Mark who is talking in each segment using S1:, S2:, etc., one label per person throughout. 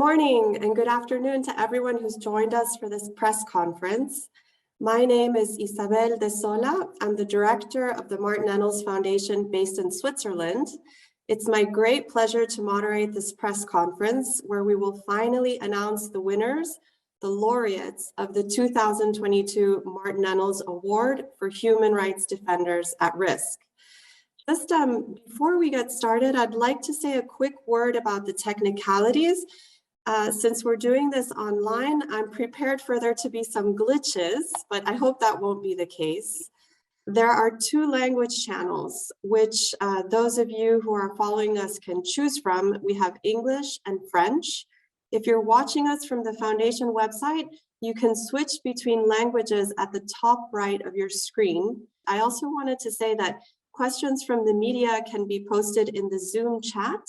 S1: morning and good afternoon to everyone who's joined us for this press conference. My name is Isabel de Sola. I'm the director of the Martin Ennals Foundation based in Switzerland. It's my great pleasure to moderate this press conference where we will finally announce the winners, the laureates of the 2022 Martin Ennals Award for Human Rights Defenders at Risk. Just before we get started, I'd like to say a quick word about the technicalities. Since we're doing this online, I'm prepared for there to be some glitches, but I hope that won't be the case. There are two language channels, which those of you who are following us can choose from. We have English and French. If you're watching us from the Foundation website, you can switch between languages at the top right of your screen. I also wanted to say that questions from the media can be posted in the Zoom chat.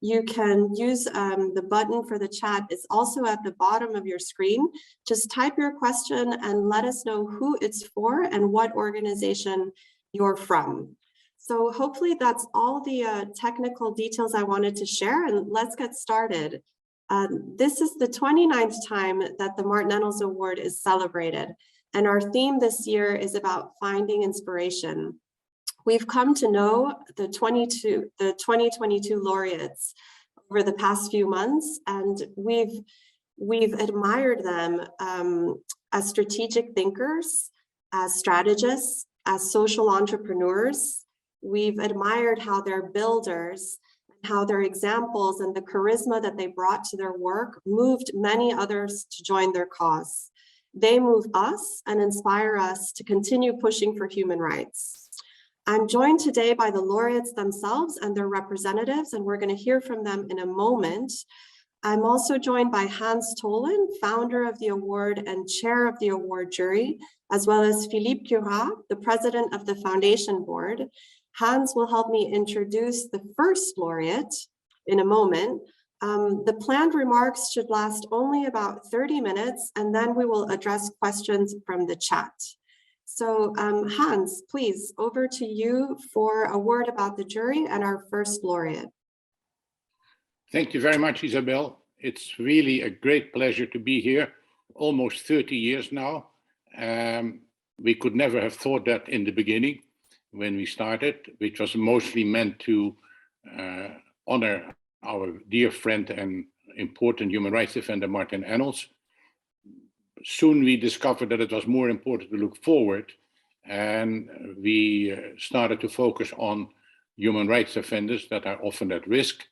S1: You can use the button for the chat. It's also at the bottom of your screen. Just type your question and let us know who it's for and what organization you're from. So hopefully that's all the technical details I wanted to share, and let's get started. This is the 29th time that the Martin Ennals Award is celebrated, and our theme this year is about finding inspiration. We've come to know the 2022 laureates over the past few months, and we've admired them as strategic thinkers, as strategists, as social entrepreneurs. We've admired how they're builders, how their examples and the charisma that they brought to their work moved many others to join their cause. They move us and inspire us to continue pushing for human rights. I'm joined today by the laureates themselves and their representatives, and we're going to hear from them in a moment. I'm also joined by Hans Tolen, founder of the award and chair of the award jury, as well as Philippe Curat, the president of the foundation board. Hans will help me introduce the first laureate in a moment. The planned remarks should last only about 30 minutes, and then we will address questions from the chat. So Hans, please, over to you for a word about the jury and our first laureate.
S2: Thank you very much, Isabel. It's really a great pleasure to be here, almost 30 years now. We could never have thought that in the beginning when we started, which was mostly meant to honor our dear friend and important human rights defender, Martin Ennals. Soon we discovered that it was more important to look forward, and we started to focus on human rights offenders that are often at risk.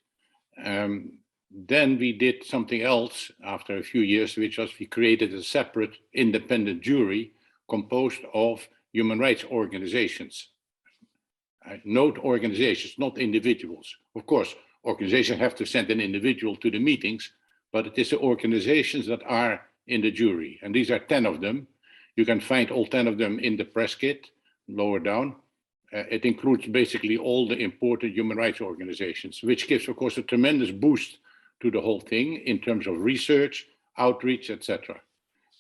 S2: Then we did something else after a few years, which was we created a separate independent jury composed of human rights organizations. Note organizations, not individuals. Of course, organizations have to send an individual to the meetings, but it is the organizations that are in the jury, and these are 10 of them. You can find all 10 of them in the press kit, lower down. It includes basically all the important human rights organizations, which gives, of course, a tremendous boost to the whole thing in terms of research, outreach, etc.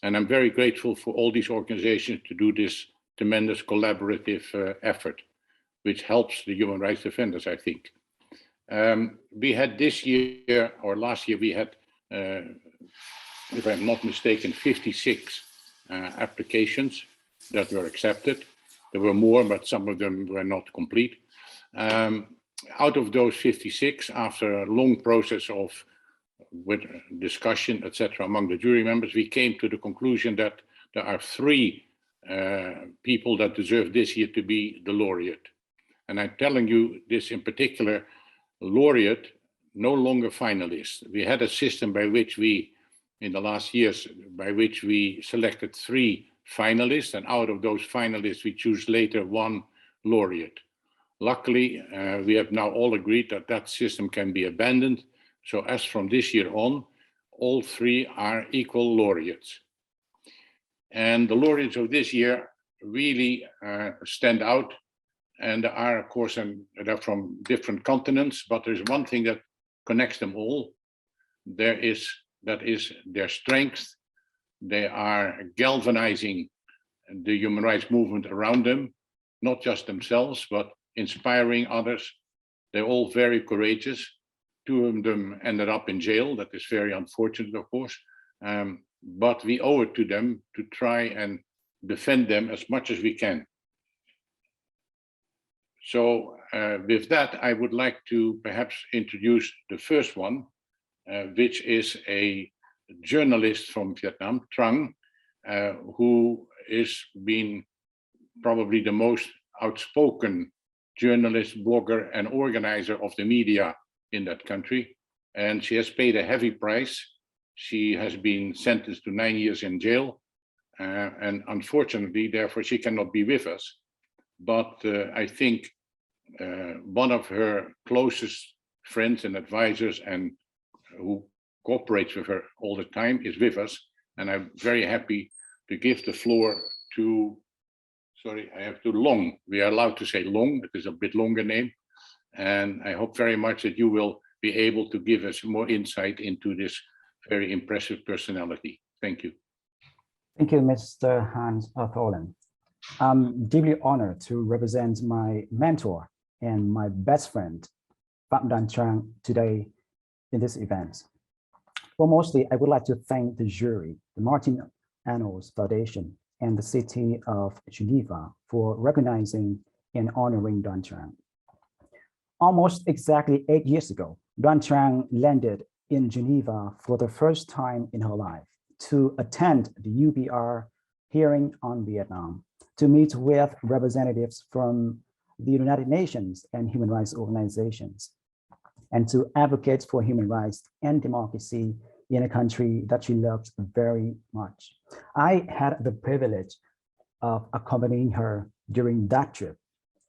S2: And I'm very grateful for all these organizations to do this tremendous collaborative effort, which helps the human rights defenders, I think. We had this year, or last year, we had if I'm not mistaken, 56 applications that were accepted. There were more, but some of them were not complete. Out of those 56, after a long process of with discussion, etc., among the jury members, we came to the conclusion that there are 3 people that deserve this year to be the laureate. And I'm telling you this in particular, laureate, no longer finalists. We had a system by which we in the last years, by which we selected 3 finalists, and out of those finalists, we choose later 1 laureate. Luckily, we have now all agreed that that system can be abandoned. So as from this year on, all 3 are equal laureates. And the laureates of this year really stand out. And there are, of course, they're from different continents, but there's one thing that connects them all. That is their strength. They are galvanizing the human rights movement around them, not just themselves, but inspiring others. They're all very courageous. Two of them ended up in jail. That is very unfortunate, of course. But we owe it to them to try and defend them as much as we can. So with that, I would like to perhaps introduce the first one, which is a journalist from Vietnam, Trang, who is been probably the most outspoken journalist, blogger, and organizer of the media in that country. And she has paid a heavy price. She has been sentenced to 9 years in jail. And unfortunately, therefore, she cannot be with us. But I think one of her closest friends and advisors and who cooperates with her all the time is with us. And I'm very happy to give the floor to, sorry, I have to Long. We are allowed to say Long, it is a bit longer name. And I hope very much that you will be able to give us more insight into this very impressive personality. Thank you.
S3: Thank you, Mr. Hans Tholen. I'm deeply honored to represent my mentor and my best friend, Pham Trang, today in this event. Foremostly, I would like to thank the jury, the Martin Ennals Foundation, and the city of Geneva for recognizing and honoring Doan Trang. Almost exactly 8 years ago, Doan Trang landed in Geneva for the first time in her life to attend the UBR hearing on Vietnam, to meet with representatives from the United Nations and human rights organizations, and to advocate for human rights and democracy in a country that she loves very much. I had the privilege of accompanying her during that trip,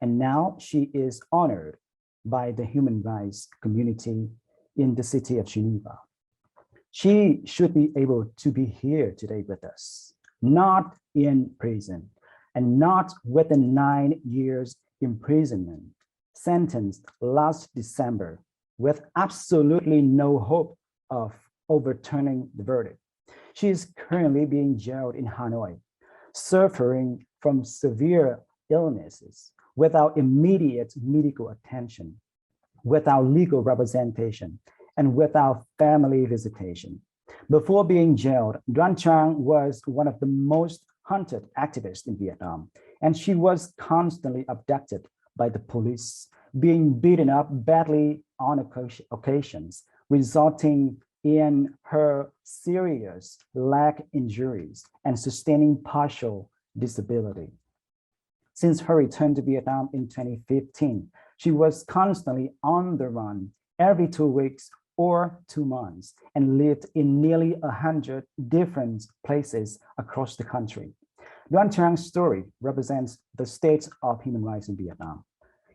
S3: and now she is honored by the human rights community in the city of Geneva. She should be able to be here today with us, not in prison, and not with a 9 years imprisonment, sentenced last December with absolutely no hope of overturning the verdict. She is currently being jailed in Hanoi, suffering from severe illnesses without immediate medical attention, without legal representation, and without family visitation. Before being jailed, Doan Trang was one of the most hunted activists in Vietnam, and she was constantly abducted by the police, being beaten up badly on occasions, resulting in her serious leg injuries and sustaining partial disability. Since her return to Vietnam in 2015, she was constantly on the run every 2 weeks or 2 months and lived in nearly 100 different places across the country. Doan Trang's story represents the state of human rights in Vietnam.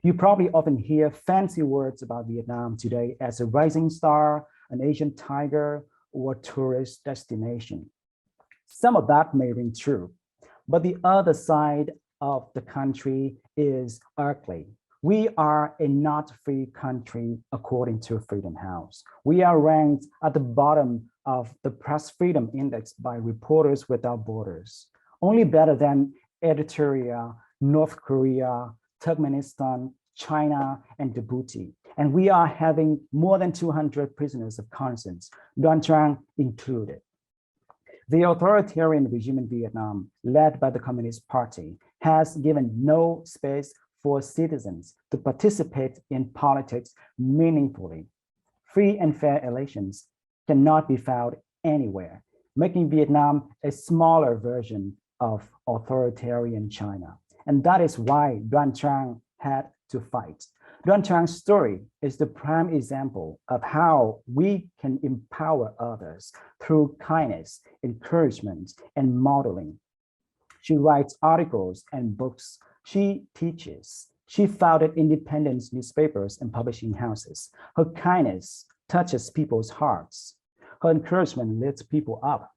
S3: You probably often hear fancy words about Vietnam today as a rising star, an Asian tiger, or tourist destination. Some of that may ring true, but the other side of the country is ugly. We are a not free country according to Freedom House. We are ranked at the bottom of the Press Freedom Index by Reporters Without Borders, only better than Eritrea, North Korea, Turkmenistan, China, and Djibouti. And we are having more than 200 prisoners of conscience, Doan Trang included. The authoritarian regime in Vietnam, led by the Communist Party, has given no space for citizens to participate in politics meaningfully. Free and fair elections cannot be found anywhere, making Vietnam a smaller version of authoritarian China. And that is why Doan Trang had to fight. Doan Trang's story is the prime example of how we can empower others through kindness, encouragement, and modeling. She writes articles and books. She teaches. She founded independent newspapers and publishing houses. Her kindness touches people's hearts. Her encouragement lifts people up,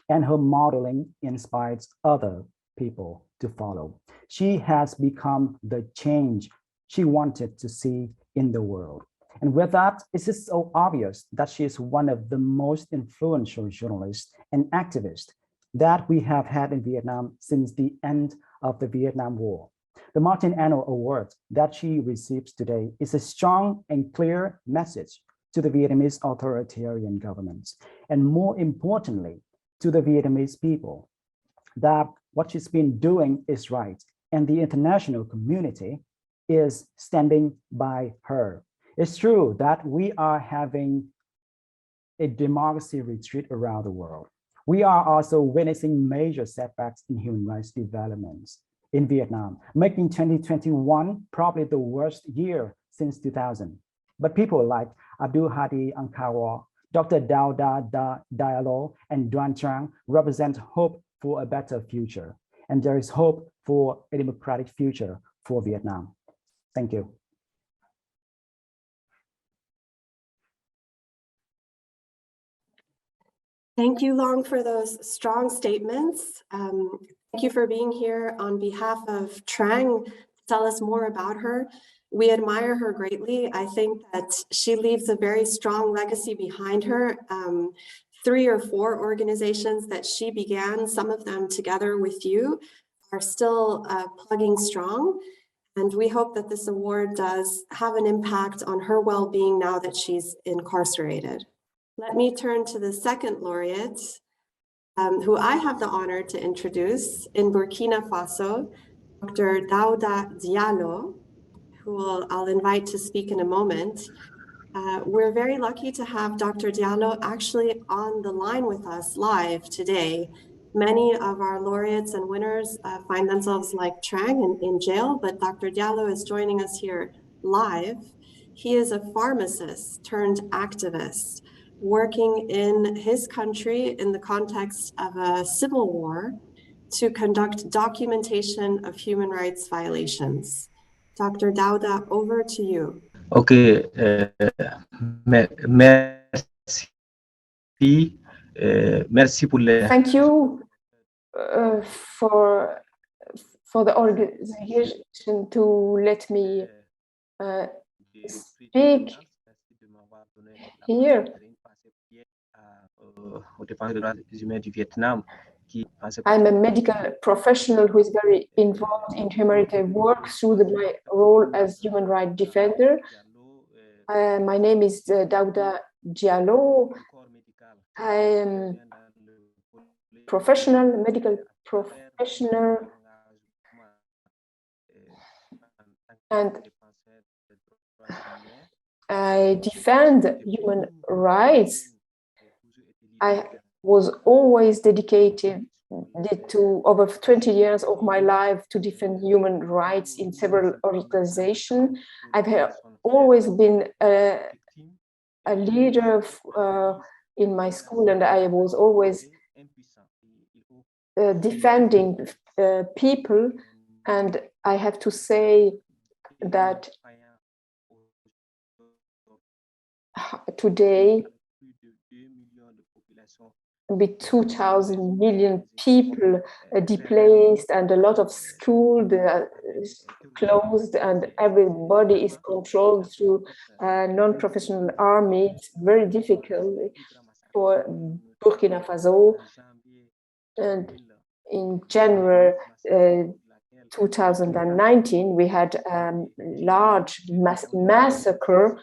S3: and her modeling inspires other people to follow. She has become the change she wanted to see in the world. And with that, it is so obvious that she is one of the most influential journalists and activists that we have had in Vietnam since the end of the Vietnam War. The Martin Ennals Award that she receives today is a strong and clear message to the Vietnamese authoritarian governments, and more importantly, to the Vietnamese people, that what she's been doing is right, and the international community is standing by her. It's true that we are having a democracy retreat around the world. We are also witnessing major setbacks in human rights developments in Vietnam, making 2021 probably the worst year since 2000. But people like Abdulhadi Al-Khawaja, Dr. Daouda Diallo, and Doan Trang represent hope for a better future. And there is hope for a democratic future for Vietnam. Thank you.
S1: Thank you, Long, for those strong statements. Thank you for being here on behalf of Trang to tell us more about her. We admire her greatly. I think that she leaves a very strong legacy behind her. 3 or 4 organizations that she began, some of them together with you, are still plugging strong. And we hope that this award does have an impact on her well-being now that she's incarcerated. Let me turn to the second laureate, who I have the honor to introduce in Burkina Faso, Dr. Daouda Diallo, who I'll invite to speak in a moment. We're very lucky to have Dr. Diallo actually on the line with us live today. Many of our laureates and winners find themselves like Trang in jail, but Dr. Diallo is joining us here live. He is a pharmacist turned activist, working in his country in the context of a civil war to conduct documentation of human rights violations. Dr. Daouda, over to you.
S4: Okay, merci pour les...
S5: Thank you for the organization to let me speak here. I'm a medical professional who is very involved in humanitarian work through my role as human rights defender. My name is Daouda Diallo. I am medical professional, and I defend human rights. I was always dedicated to over 20 years of my life to defend human rights in several organizations. I've always been a leader in my school, and I was always defending people. And I have to say that today, with 2,000 million people displaced and a lot of schools closed and everybody is controlled through a non-professional army, it's very difficult for Burkina Faso. And in January 2019, we had a large massacre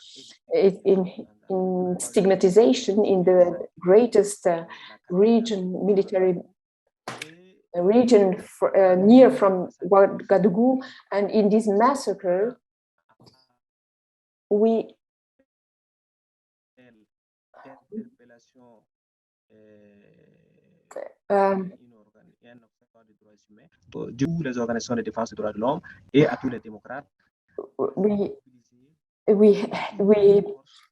S5: in stigmatization in the greatest military region near from Ouagadougou, and in this massacre, we
S4: les organisations de défense des droits de l'homme et à tous les démocrates.
S5: We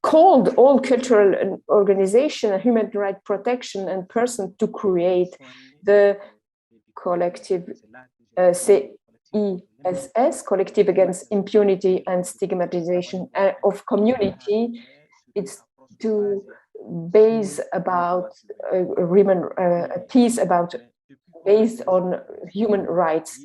S5: called all cultural organizations, human rights protection and persons to create the collective CISS, Collective Against Impunity and Stigmatization of Community. It's to base about a piece about based on human rights.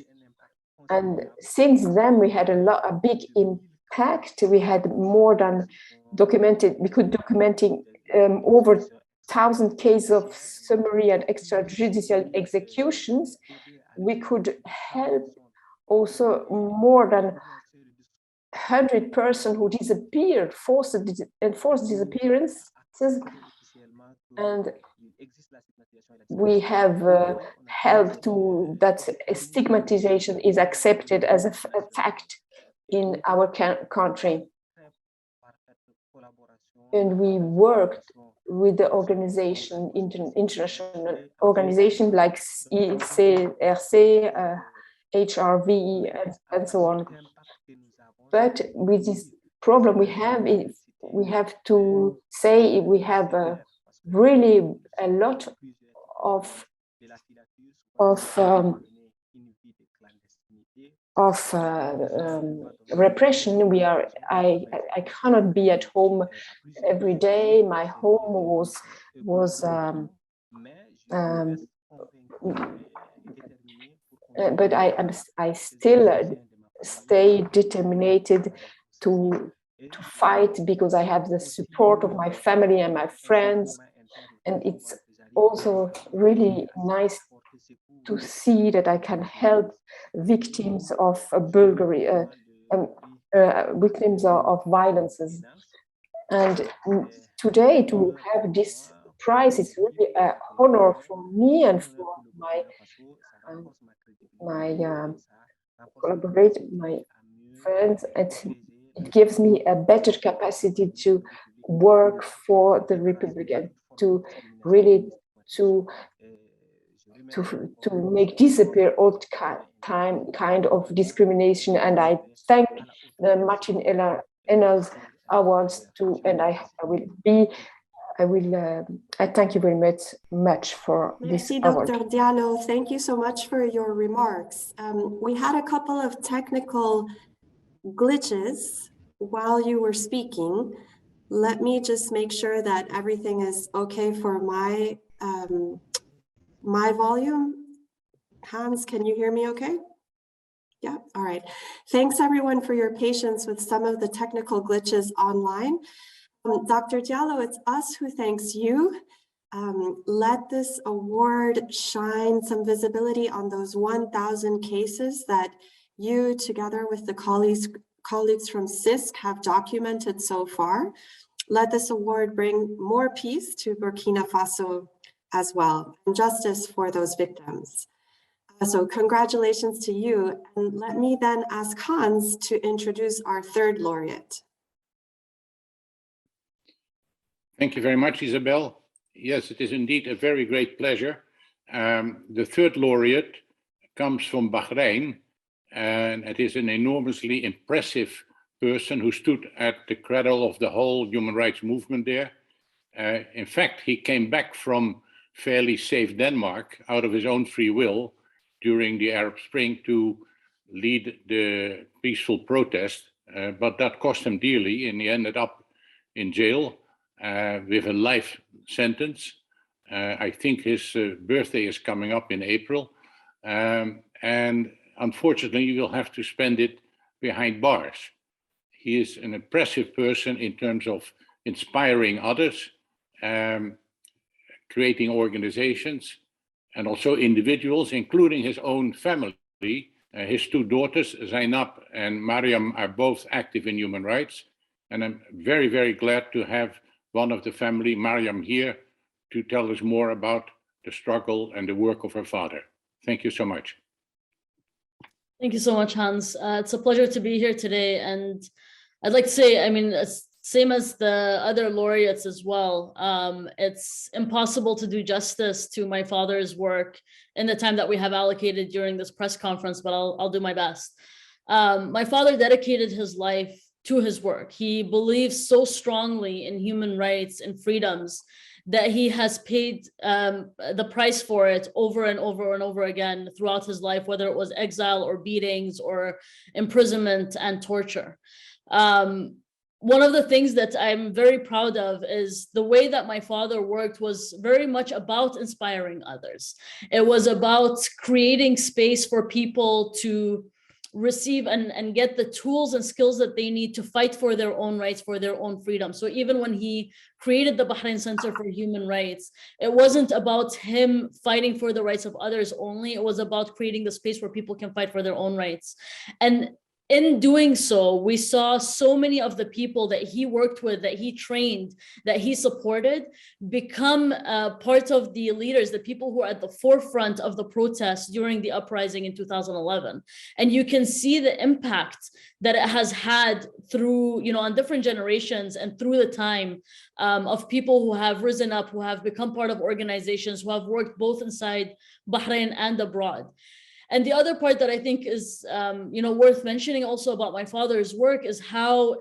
S5: And since then, we had a big impact. We had more than documented, we could documenting over 1,000 cases of summary and extrajudicial executions. We could help also more than 100 persons who disappeared, enforced disappearances, and we have helped to that stigmatization is accepted as a fact in our country. And we worked with the organization, international organization like ICRC, HRV, and so on. But with this problem we have to say we have really a lot of repression. I cannot be at home every day. My home was but I still stay determined to fight because I have the support of my family and my friends, and it's also really nice to see that I can help victims of burglary, victims of violences. And today to have this prize is really an honor for me and for my collaborators, my friends. It gives me a better capacity to work for the Republic and to really to make disappear all kind of discrimination. And I thank the Martin Ennals Awards too, and I thank you very much for this award.
S1: Dr. Diallo, thank you so much for your remarks. We had a couple of technical glitches while you were speaking. Let me just make sure that everything is okay for my my volume. Hans, can you hear me okay? Yeah, all right. Thanks everyone for your patience with some of the technical glitches online. Dr. Diallo, it's us who thanks you. Let this award shine some visibility on those 1,000 cases that you, together with the colleagues from CISC, have documented so far. Let this award bring more peace to Burkina Faso as well, and justice for those victims. So congratulations to you. And let me then ask Hans to introduce our third laureate.
S2: Thank you very much, Isabel. Yes, it is indeed a very great pleasure. The third laureate comes from Bahrain, and it is an enormously impressive person who stood at the cradle of the whole human rights movement there. In fact, he came back from fairly safe Denmark out of his own free will during the Arab Spring to lead the peaceful protest, but that cost him dearly, and he ended up in jail with a life sentence. I think his birthday is coming up in April, and unfortunately he will have to spend it behind bars. He is an impressive person in terms of inspiring others, creating organizations, and also individuals, including his own family. His two daughters, Zainab and Mariam, are both active in human rights. And I'm very, very glad to have one of the family, Mariam, here to tell us more about the struggle and the work of her father. Thank you so much.
S6: Thank you so much, Hans. It's a pleasure to be here today. And I'd like to say, I mean, same as the other laureates as well, it's impossible to do justice to my father's work in the time that we have allocated during this press conference, but I'll do my best. My father dedicated his life to his work. He believes so strongly in human rights and freedoms that he has paid the price for it over and over and over again throughout his life, whether it was exile or beatings or imprisonment and torture. One of the things that I'm very proud of is the way that my father worked was very much about inspiring others. It was about creating space for people to receive and get the tools and skills that they need to fight for their own rights, for their own freedom. So even when he created the Bahrain Center for Human Rights, it wasn't about him fighting for the rights of others only. It was about creating the space where people can fight for their own rights. And in doing so, we saw so many of the people that he worked with, that he trained, that he supported, become part of the leaders, the people who are at the forefront of the protests during the uprising in 2011. And you can see the impact that it has had through, on different generations and through the time of people who have risen up, who have become part of organizations, who have worked both inside Bahrain and abroad. And the other part that I think is, worth mentioning also about my father's work is how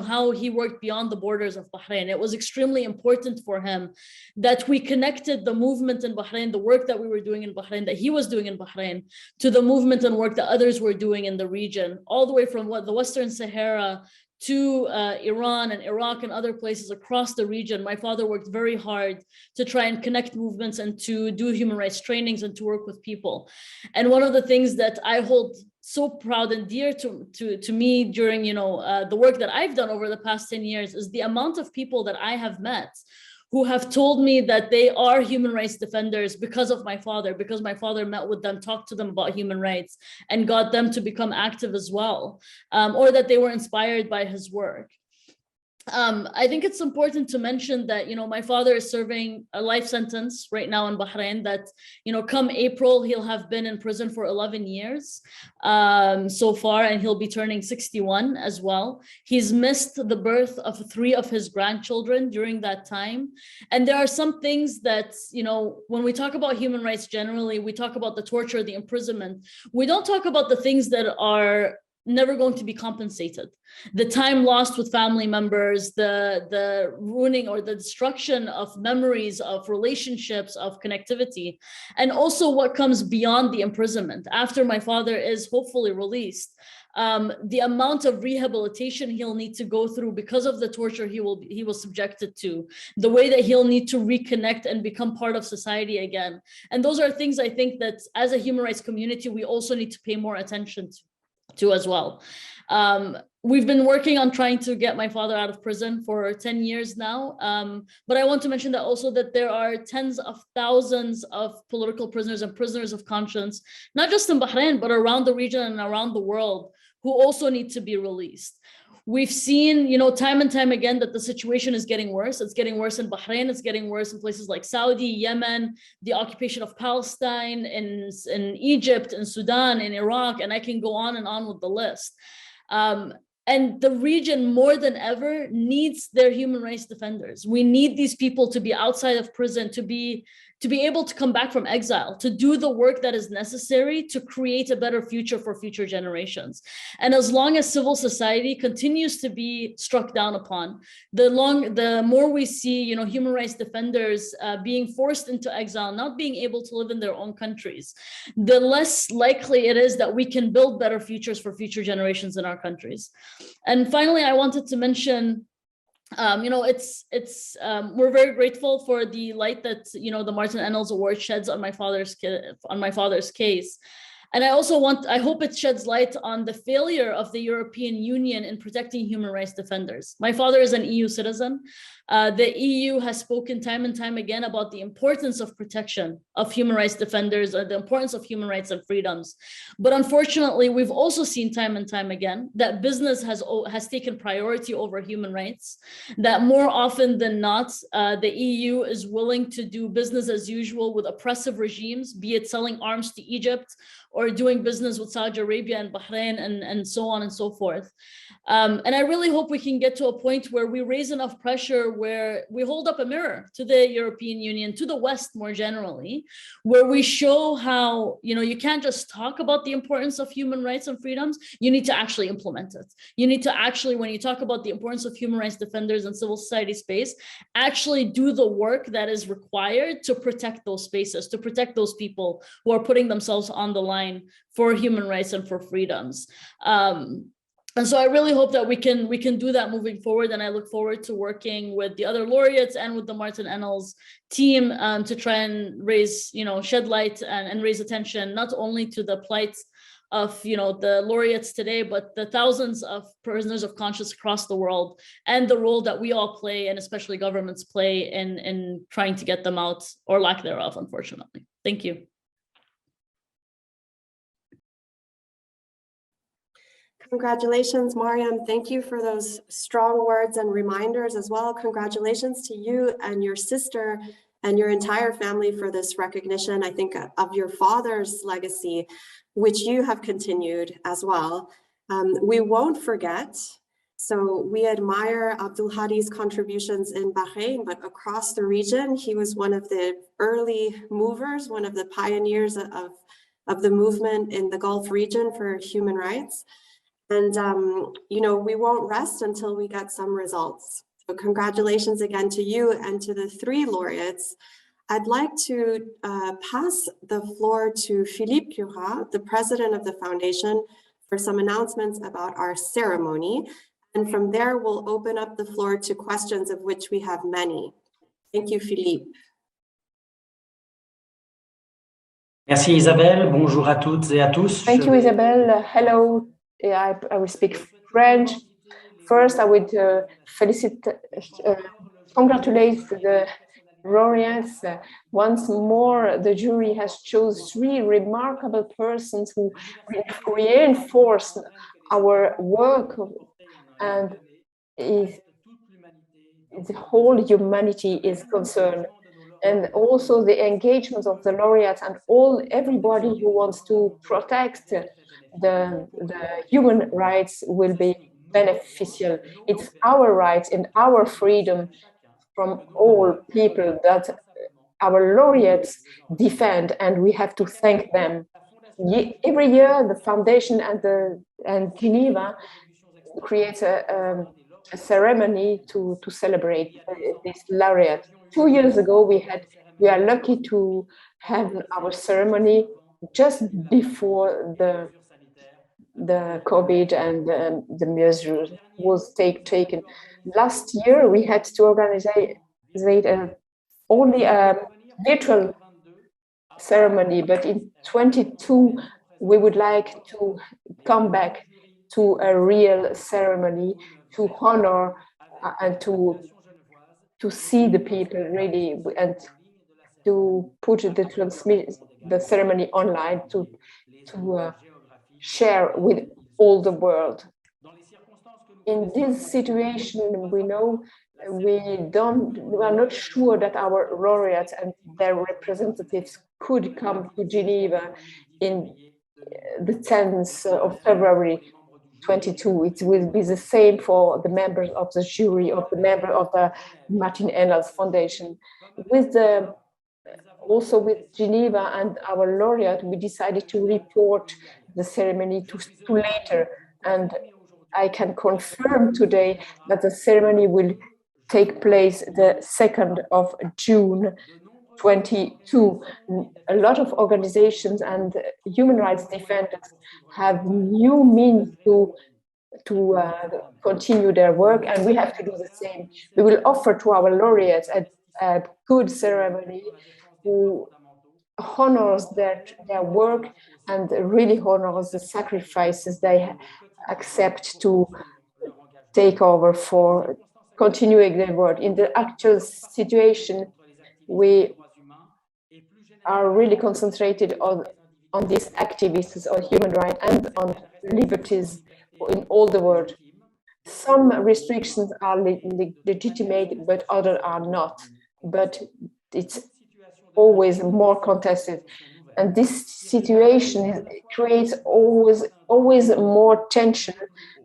S6: how he worked beyond the borders of Bahrain. It was extremely important for him that we connected the movement in Bahrain, the work that we were doing in Bahrain, that he was doing in Bahrain, to the movement and work that others were doing in the region, all the way from the Western Sahara to Iran and Iraq and other places across the region. My father worked very hard to try and connect movements and to do human rights trainings and to work with people. And one of the things that I hold so proud and dear to me during the work that I've done over the past 10 years is the amount of people that I have met who have told me that they are human rights defenders because of my father, because my father met with them, talked to them about human rights, and got them to become active as well, or that they were inspired by his work. I think it's important to mention that, my father is serving a life sentence right now in Bahrain that, come April, he'll have been in prison for 11 years so far, and he'll be turning 61 as well. He's missed the birth of 3 of his grandchildren during that time. And there are some things that, when we talk about human rights generally, we talk about the torture, the imprisonment. We don't talk about the things that are never going to be compensated. The time lost with family members, the ruining or the destruction of memories, of relationships, of connectivity, and also what comes beyond the imprisonment. After my father is hopefully released, the amount of rehabilitation he'll need to go through because of the torture he was subjected to, the way that he'll need to reconnect and become part of society again. And those are things I think that as a human rights community, we also need to pay more attention to as well. We've been working on trying to get my father out of prison for 10 years now. But I want to mention that also that there are tens of thousands of political prisoners and prisoners of conscience, not just in Bahrain, but around the region and around the world, who also need to be released. We've seen, time and time again that the situation is getting worse. It's getting worse in Bahrain. It's getting worse in places like Saudi, Yemen, the occupation of Palestine, in Egypt, in Sudan, in Iraq, and I can go on and on with the list. And the region more than ever needs their human rights defenders. We need these people to be outside of prison, to be able to come back from exile, to do the work that is necessary to create a better future for future generations. And as long as civil society continues to be struck down upon, the more we see, human rights defenders being forced into exile, not being able to live in their own countries, the less likely it is that we can build better futures for future generations in our countries. And finally, I wanted to mention, we're very grateful for the light that the Martin Ennals Award sheds on my father's case. And I hope it sheds light on the failure of the European Union in protecting human rights defenders. My father is an EU citizen. The EU has spoken time and time again about the importance of protection of human rights defenders, or the importance of human rights and freedoms. But unfortunately, we've also seen time and time again that business has taken priority over human rights, that more often than not, the EU is willing to do business as usual with oppressive regimes, be it selling arms to Egypt or doing business with Saudi Arabia and Bahrain and so on and so forth. And I really hope we can get to a point where we raise enough pressure, where we hold up a mirror to the European Union, to the West more generally, where we show how, you can't just talk about the importance of human rights and freedoms, you need to actually implement it. You need to actually, when you talk about the importance of human rights defenders in civil society space, actually do the work that is required to protect those spaces, to protect those people who are putting themselves on the line for human rights and for freedoms. And so I really hope that we can do that moving forward. And I look forward to working with the other laureates and with the Martin Ennals team to try and raise, shed light and raise attention, not only to the plight of, the laureates today, but the thousands of prisoners of conscience across the world, and the role that we all play, and especially governments play in trying to get them out, or lack thereof, unfortunately. Thank you.
S1: Congratulations, Mariam. Thank you for those strong words and reminders as well. Congratulations to you and your sister and your entire family for this recognition, I think, of your father's legacy, which you have continued as well. We won't forget. So we admire Abdulhadi's contributions in Bahrain, but across the region, he was one of the early movers, one of the pioneers of the movement in the Gulf region for human rights. And, you know, we won't rest until we get some results. So congratulations again to you and to the 3 laureates. I'd like to pass the floor to Philippe Curat, the president of the foundation, for some announcements about our ceremony. And from there, we'll open up the floor to questions, of which we have many. Thank you, Philippe.
S7: Merci Isabelle, bonjour à toutes et à tous.
S5: Thank you, Isabelle. Hello, I will speak French. First, I would congratulate the laureates. Once more, the jury has chosen 3 remarkable persons who reinforce our work, and the whole humanity is concerned. And also the engagement of the laureates and everybody who wants to protect the human rights will be beneficial. It's our rights and our freedom from all people that our laureates defend, and we have to thank them. Every year, the foundation and Geneva creates a ceremony to celebrate this laureate. 2 years ago, we are lucky to have our ceremony just before the COVID and the measures was taken. Last year, we had to organize only a virtual ceremony, but in 22, we would like to come back to a real ceremony to honor and to see the people really, and to put the ceremony online to share with all the world. In this situation, we know we are not sure that our laureates and their representatives could come to Geneva in the 10th of February 22. It will be the same for the members of the jury, of the member of the Martin Ennals Foundation. Also with Geneva and our laureate, we decided to report the ceremony to later. And I can confirm today that the ceremony will take place the 2nd of June 22. A lot of organizations and human rights defenders have new means to continue their work, and we have to do the same. We will offer to our laureates a good ceremony who honors their work and really honors the sacrifices they accept to take over for continuing their work. In the actual situation, we are really concentrated on these activists on human rights and on liberties in all the world. Some restrictions are legitimate, but others are not. But it's always more contested. And this situation creates always more tension,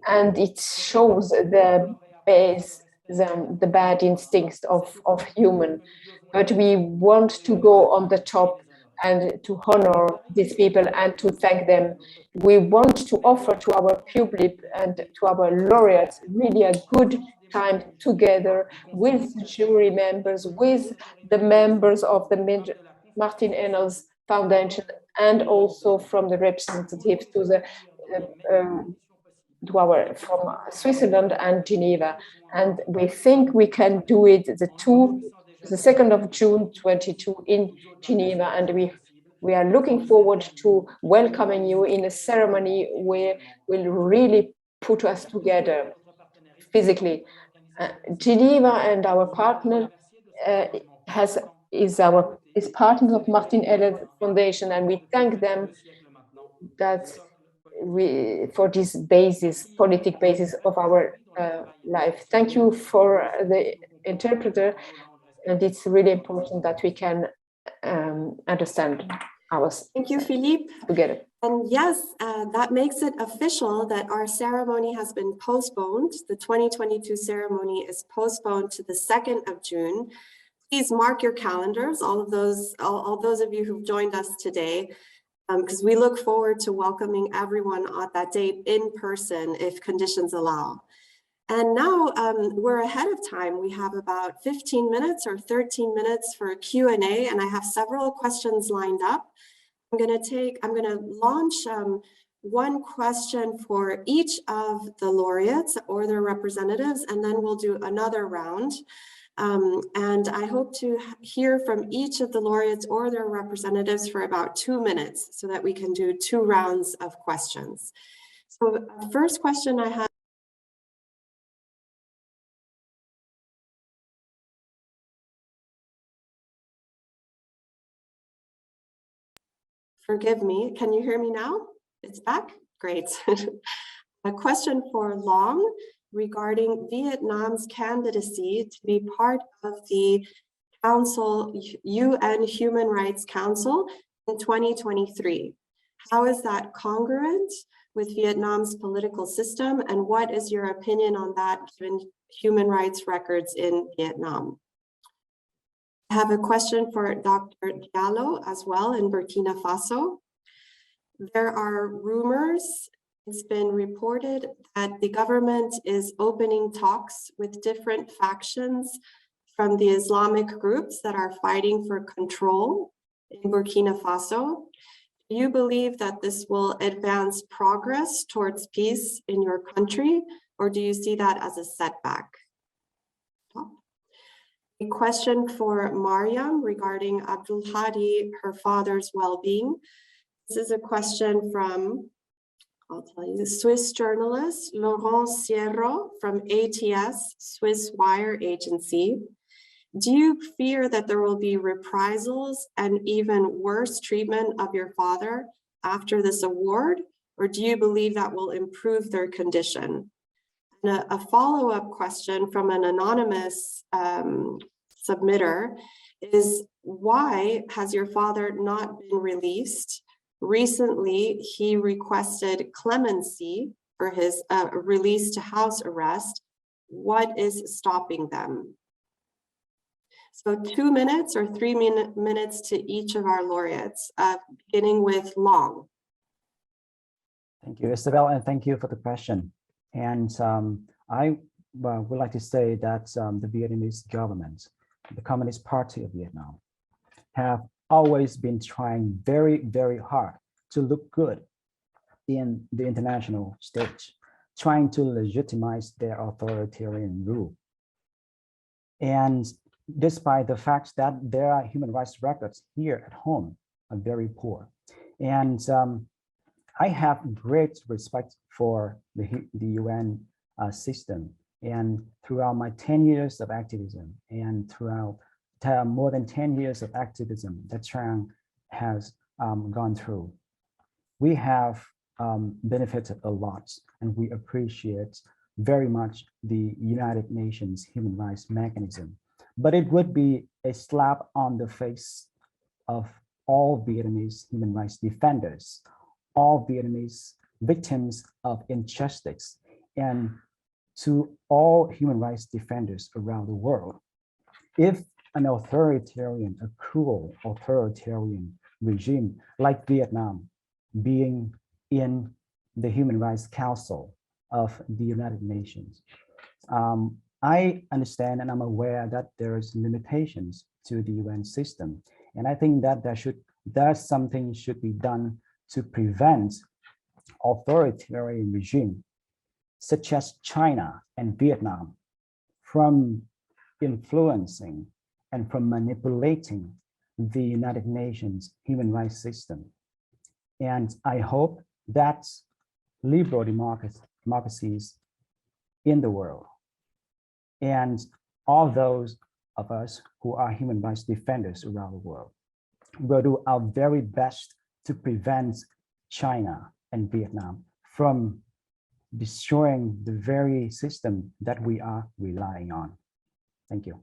S5: and it shows the bad instincts of human. But we want to go on the top and to honor these people and to thank them. We want to offer to our public and to our laureates really a good time together with jury members, with the members of the Martin Ennals Foundation, and also from the representatives from Switzerland and Geneva. And we think we can do it the 2nd of June 22 in Geneva, and we are looking forward to welcoming you in a ceremony where will really put us together physically. Geneva and our partner is partners of Martin Ennals Foundation, and we thank them that for this basis, politic basis of our life. Thank you for the interpreter, and it's really important that we can understand ours.
S1: Thank you, Philippe.
S5: Together.
S1: And yes, that makes it official that our ceremony has been postponed. The 2022 ceremony is postponed to the 2nd of June. Please mark your calendars, all those of you who've joined us today, because we look forward to welcoming everyone on that date in person if conditions allow. And now we're ahead of time. We have about 15 minutes or 13 minutes for a Q&A, and I have several questions lined up. I'm going to launch one question for each of the laureates or their representatives, and then we'll do another round. And I hope to hear from each of the laureates or their representatives for about 2 minutes so that we can do 2 rounds of questions. So the first question I have. Forgive me, can you hear me now? It's back? Great. A question for Long regarding Vietnam's candidacy to be part of the UN Human Rights Council in 2023. How is that congruent with Vietnam's political system, and what is your opinion on that given human rights records in Vietnam? I have a question for Dr. Diallo as well in Burkina Faso. There are rumors, it's been reported that the government is opening talks with different factions from the Islamic groups that are fighting for control in Burkina Faso. Do you believe that this will advance progress towards peace in your country, or do you see that as a setback? A question for Mariam regarding Abdulhadi, her father's well-being. This is a question from, I'll tell you, the Swiss journalist Laurent Sierro from ATS, Swiss Wire Agency. Do you fear that there will be reprisals and even worse treatment of your father after this award, or do you believe that will improve their condition? And a follow-up question from an anonymous submitter is, why has your father not been released? Recently, he requested clemency for his release to house arrest. What is stopping them? So 2 minutes or 3 minutes to each of our laureates, beginning with Long.
S3: Thank you, Isabel, and thank you for the question. And I would like to say that the Vietnamese government, the Communist Party of Vietnam, have always been trying very, very hard to look good in the international stage, trying to legitimize their authoritarian rule. And despite the fact that their human rights records here at home are very poor. And I have great respect for the UN system. And throughout my 10 years of activism and throughout more than 10 years of activism that Trang has gone through, we have benefited a lot, and we appreciate very much the United Nations human rights mechanism. But it would be a slap on the face of all Vietnamese human rights defenders, all Vietnamese victims of injustice, and to all human rights defenders around the world. If an authoritarian, a cruel authoritarian regime like Vietnam being in the Human Rights Council of the United Nations, I understand and I'm aware that there's limitations to the UN system. And I think that something should be done to prevent authoritarian regime such as China and Vietnam from influencing and from manipulating the United Nations human rights system. And I hope that liberal democracies in the world and all those of us who are human rights defenders around the world will do our very best to prevent China and Vietnam from destroying the very system that we are relying on. Thank you.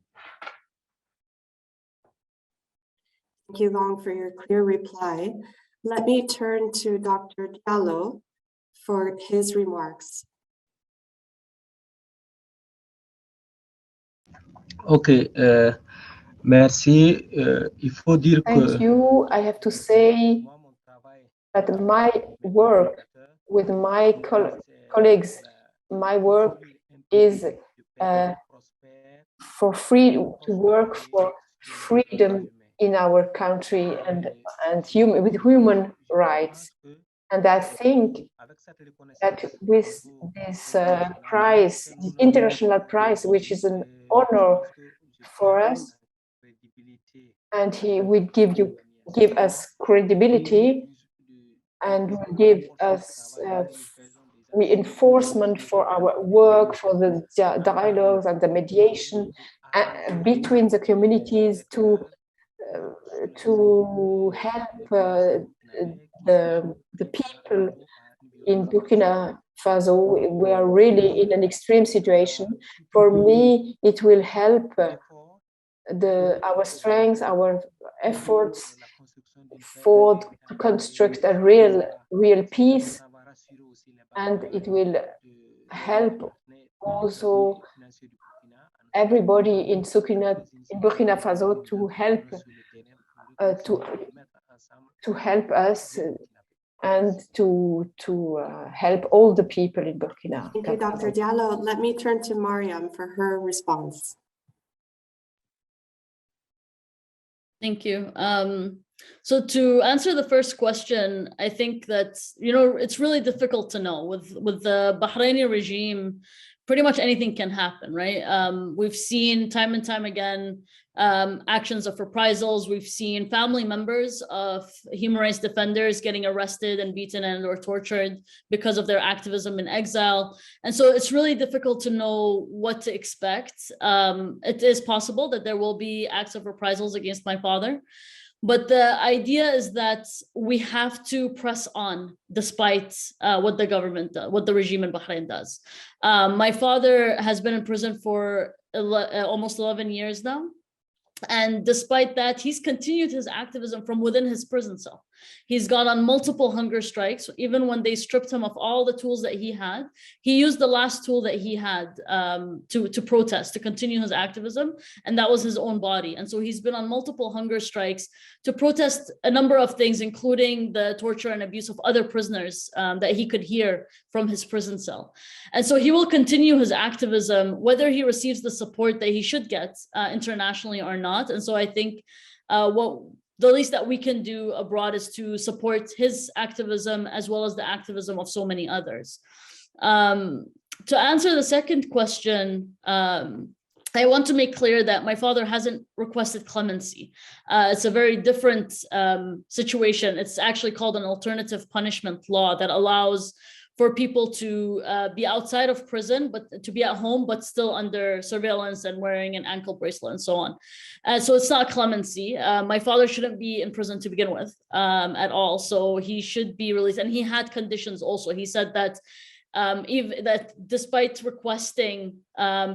S1: Thank you, Long, for your clear reply. Let me turn to Dr. Diallo for his remarks.
S4: Ok, merci. Il faut dire
S5: Thank
S4: que
S5: you. I have to say that my work with my colleagues, my work is for free, to work for freedom in our country and with human rights. And I think that with this prize, this international prize, which is an honor for us, and he will give us credibility and will give us reinforcement for our work, for the dialogues and the mediation between the communities to help the people in Burkina Faso. We are really in an extreme situation. For me, it will help our strengths, our efforts to construct a real peace, and it will help also everybody in Burkina Faso to help us and to help all the people in Burkina.
S1: Thank you, Dr. Diallo. Let me turn to Mariam for her response.
S6: Thank you. So to answer the first question, I think that, it's really difficult to know. With the Bahraini regime, pretty much anything can happen, right? We've seen time and time again actions of reprisals. We've seen family members of human rights defenders getting arrested and beaten and or tortured because of their activism in exile. And so it's really difficult to know what to expect. It is possible that there will be acts of reprisals against my father. But the idea is that we have to press on despite what the regime in Bahrain does. My father has been in prison for almost 11 years now. And despite that, he's continued his activism from within his prison cell. He's gone on multiple hunger strikes. Even when they stripped him of all the tools that he had, he used the last tool that he had to protest, to continue his activism, and that was his own body. And so he's been on multiple hunger strikes to protest a number of things, including the torture and abuse of other prisoners that he could hear from his prison cell. And so he will continue his activism, whether he receives the support that he should get internationally or not. And so I think the least that we can do abroad is to support his activism as well as the activism of so many others. To answer the second question, I want to make clear that my father hasn't requested clemency. It's a very different situation. It's actually called an alternative punishment law that allows for people to be outside of prison, but to be at home, but still under surveillance and wearing an ankle bracelet and so on. So it's not clemency. My father shouldn't be in prison to begin with at all. So he should be released. And he had conditions also. He said that even that despite requesting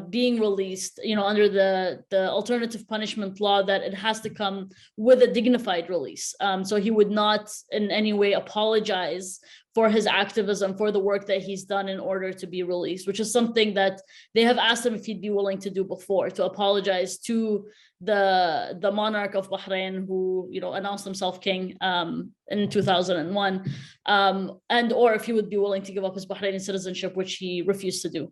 S6: being released, under the alternative punishment law, that it has to come with a dignified release. So he would not in any way apologize for his activism, for the work that he's done in order to be released, which is something that they have asked him if he'd be willing to do before, to apologize to the monarch of Bahrain who, announced himself king in 2001, and or if he would be willing to give up his Bahraini citizenship, which he refused to do.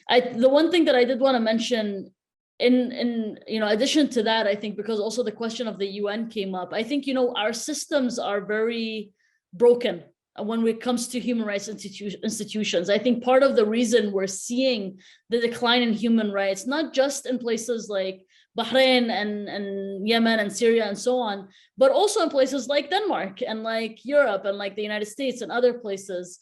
S6: The one thing that I did want to mention in addition to that, I think, because also the question of the UN came up, I think, our systems are very broken when it comes to human rights institutions. I think part of the reason we're seeing the decline in human rights, not just in places like Bahrain and Yemen and Syria and so on, but also in places like Denmark and like Europe and like the United States and other places,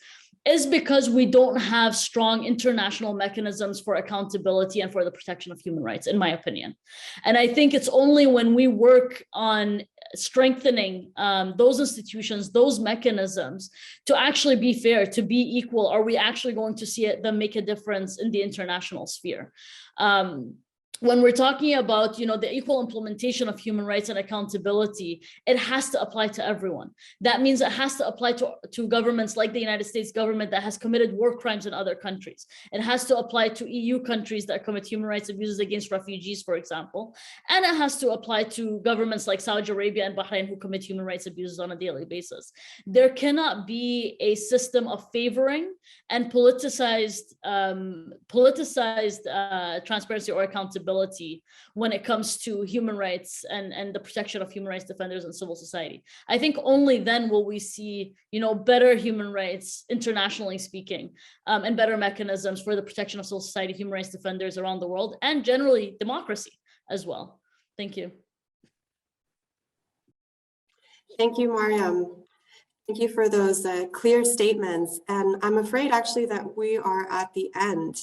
S6: is because we don't have strong international mechanisms for accountability and for the protection of human rights, in my opinion. And I think it's only when we work on strengthening those institutions, those mechanisms, to actually be fair, to be equal, are we actually going to see them make a difference in the international sphere. When we're talking about, the equal implementation of human rights and accountability, it has to apply to everyone. That means it has to apply to governments like the United States government that has committed war crimes in other countries. It has to apply to EU countries that commit human rights abuses against refugees, for example. And it has to apply to governments like Saudi Arabia and Bahrain who commit human rights abuses on a daily basis. There cannot be a system of favoring and politicized transparency or accountability when it comes to human rights and the protection of human rights defenders and civil society. I think only then will we see, better human rights, internationally speaking, and better mechanisms for the protection of civil society, human rights defenders around the world, and generally democracy as well. Thank you.
S1: Thank you, Mariam. Thank you for those clear statements. And I'm afraid actually that we are at the end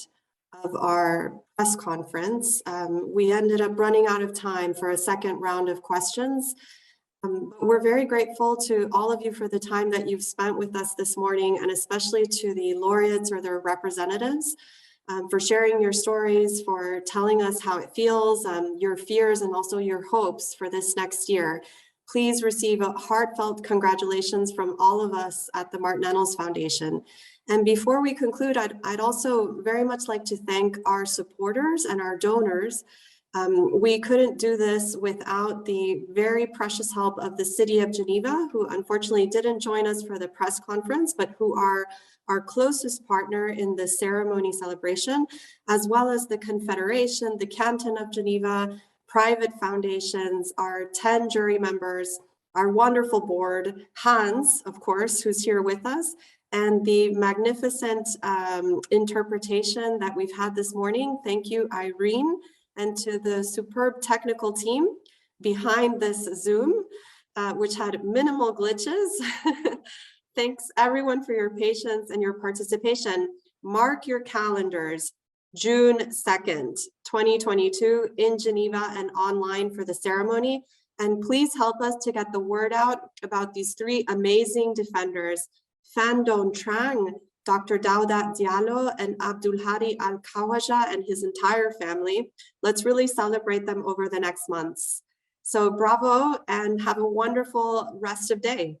S1: of our press conference. We ended up running out of time for a second round of questions. But we're very grateful to all of you for the time that you've spent with us this morning, and especially to the laureates or their representatives for sharing your stories, for telling us how it feels, your fears, and also your hopes for this next year. Please receive a heartfelt congratulations from all of us at the Martin Ennals Foundation. And before we conclude, I'd also very much like to thank our supporters and our donors. We couldn't do this without the very precious help of the City of Geneva, who unfortunately didn't join us for the press conference, but who are our closest partner in the ceremony celebration, as well as the Confederation, the Canton of Geneva, private foundations, our 10 jury members, our wonderful board, Hans, of course, who's here with us, and the magnificent interpretation that we've had this morning. Thank you, Irene, and to the superb technical team behind this Zoom, which had minimal glitches. Thanks everyone for your patience and your participation. Mark your calendars, June 2nd, 2022 in Geneva and online for the ceremony. And please help us to get the word out about these three amazing defenders, Pham Trang, Dr. Daouda Diallo, and Abdulhadi Al-Khawaja and his entire family. Let's really celebrate them over the next months. So bravo and have a wonderful rest of day.